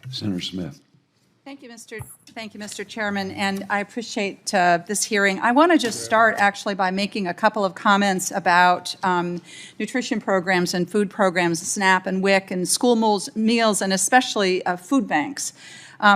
Senator Smith. Thank you, Mr. Chairman, and I appreciate this hearing. I want to just start actually by making a couple of comments about nutrition programs and food programs, SNAP and WIC, and school meals, and especially food banks,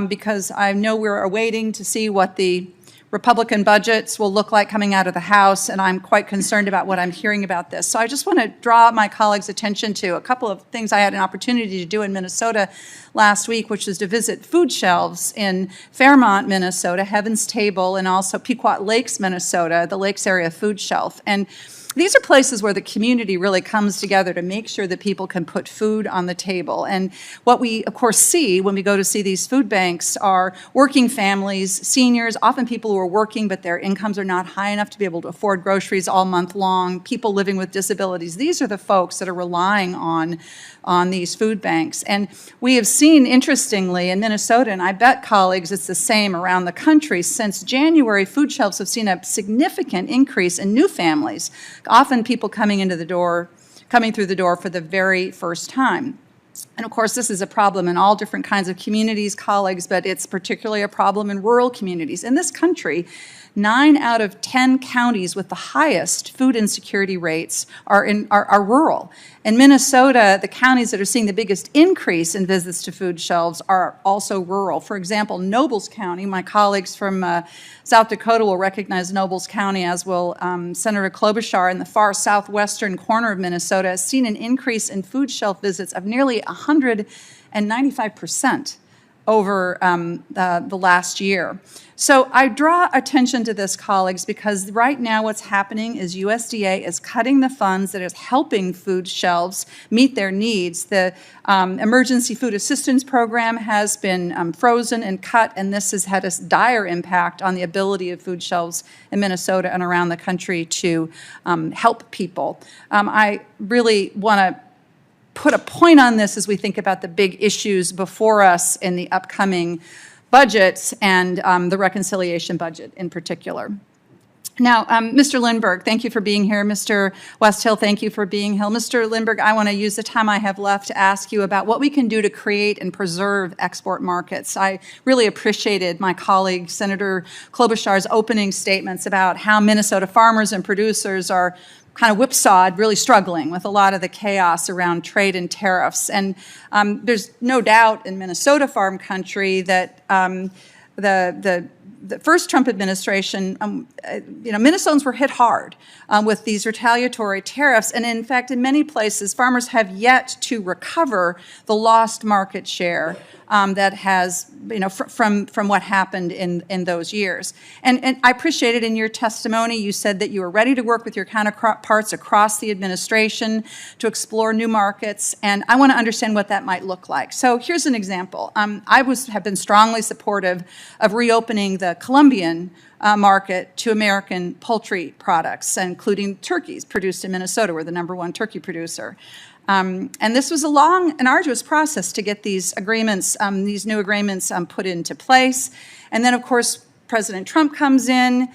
because I know we're awaiting to see what the Republican budgets will look like coming out of the House, and I'm quite concerned about what I'm hearing about this. So I just want to draw my colleagues' attention to a couple of things I had an opportunity to do in Minnesota last week, which is to visit food shelves in Fairmont, Minnesota, Heaven's Table, and also Pequot Lakes, Minnesota, the Lakes Area Food Shelf. And these are places where the community really comes together to make sure that people can put food on the table. And what we, of course, see when we go to see these food banks are working families, seniors, often people who are working but their incomes are not high enough to be able to afford groceries all month long, people living with disabilities. These are the folks that are relying on these food banks. And we have seen, interestingly, in Minnesota, and I bet, colleagues, it's the same around the country, since January, food shelves have seen a significant increase in new families, often people coming through the door for the very first time. And of course, this is a problem in all different kinds of communities, colleagues, but it's particularly a problem in rural communities. In this country, 9 out of 10 counties with the highest food insecurity rates are rural. In Minnesota, the counties that are seeing the biggest increase in visits to food shelves are also rural. For example, Nobles County, my colleagues from South Dakota will recognize Nobles County, as will Senator Klobuchar, in the far southwestern corner of Minnesota, has seen an increase in food shelf visits of nearly 195% over the last year. So I draw attention to this, colleagues, because right now what's happening is USDA is cutting the funds that is helping food shelves meet their needs. The Emergency Food Assistance Program has been frozen and cut, and this has had a dire impact on the ability of food shelves in Minnesota and around the country to help people. I really want to put a point on this as we think about the big issues before us in the upcoming budgets and the reconciliation budget in particular. Now, Mr. Lindberg, thank you for being here. Mr. Westhill, thank you for being here. Mr. Lindberg, I want to use the time I have left to ask you about what we can do to create and preserve export markets. I really appreciated my colleague, Senator Klobuchar's opening statements about how Minnesota farmers and producers are kind of whipsawed, really struggling with a lot of the chaos around trade and tariffs. And there's no doubt in Minnesota farm country that the first Trump administration, Minnesotans were hit hard with these retaliatory tariffs. And in fact, in many places, farmers have yet to recover the lost market share that has, from what happened in those years. And I appreciated in your testimony, you said that you were ready to work with your counterparts across the administration to explore new markets. And I want to understand what that might look like. So here's an example. I have been strongly supportive of reopening the Colombian market to American poultry products, including turkeys produced in Minnesota. We're the #1 turkey producer. And this was a long and arduous process to get these agreements, these new agreements put into place. And then, of course, President Trump comes in.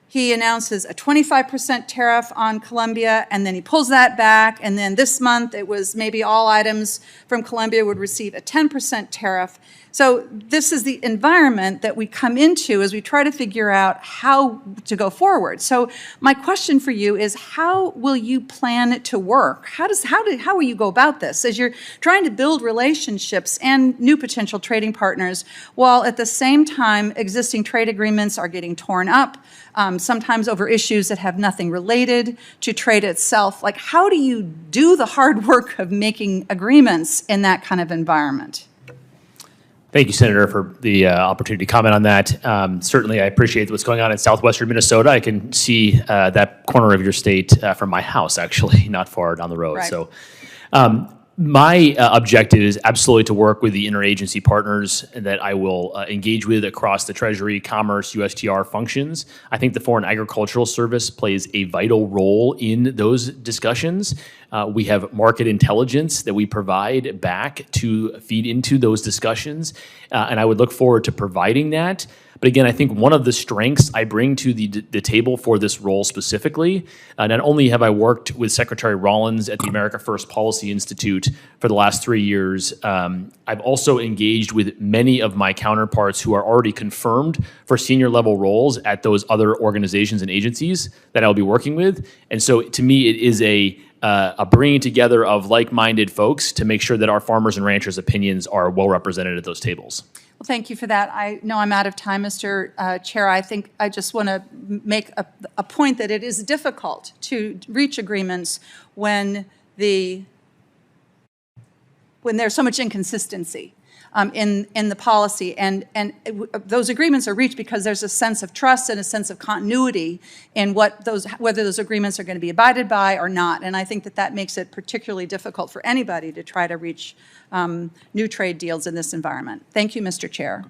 He announces a 25% tariff on Colombia, and then he pulls that back. And then this month, it was maybe all items from Colombia would receive a 10% tariff. So this is the environment that we come into as we try to figure out how to go forward. So my question for you is, how will you plan to work? How will you go about this as you're trying to build relationships and new potential trading partners, while at the same time existing trade agreements are getting torn up, sometimes over issues that have nothing related to trade itself? Like, how do you do the hard work of making agreements in that kind of environment? Thank you, Senator, for the opportunity to comment on that. Certainly, I appreciate what's going on in southwestern Minnesota. I can see that corner of your state from my house, actually, not far down the road. Right. So my objective is absolutely to work with the interagency partners that I will engage with across the Treasury, Commerce, USTR functions. I think the Foreign Agricultural Service plays a vital role in those discussions. We have market intelligence that we provide back to feed into those discussions, and I would look forward to providing that. But again, I think one of the strengths I bring to the table for this role specifically, not only have I worked with Secretary Rollins at the America First Policy Institute pursuit for the last 3 years. I've also engaged with many of my counterparts who are already confirmed for senior level roles at those other organizations and agencies that I'll be working with. And so to me, it is a bringing together of like-minded folks to make sure that our farmers and ranchers' opinions are well represented at those tables. Well, thank you for that. I know I'm out of time, Mr. Chair. I think I just want to make a point that it is difficult to reach agreements when there's so much inconsistency in the policy, and those agreements are reached because there's a sense of trust and a sense of continuity in whether those agreements are going to be abided by or not. And I think that makes it particularly difficult for anybody to try to reach new trade deals in this environment. Thank you, Mr. Chair.